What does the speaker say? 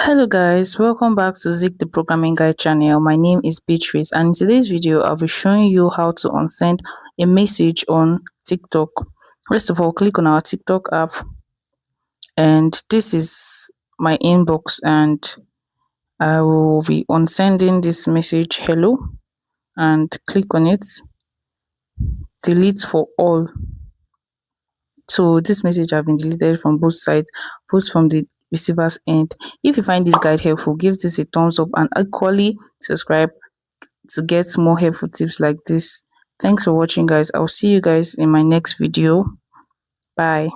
Hello guys, welcome back to Zik the Programming Guide channel. My name is Beatrice and in today's video I'll be showing you how to unsend a message on TikTok. First of all, click on our TikTok app and this is my inbox and I will be unsending this message hello and click on it, delete for all. So this message have been deleted from both sides, both from the receiver's end. If you find this guide helpful, give this a thumbs up and equally subscribe to get more helpful tips like this. Thanks for watching guys. I'll see you guys in my next video. Bye.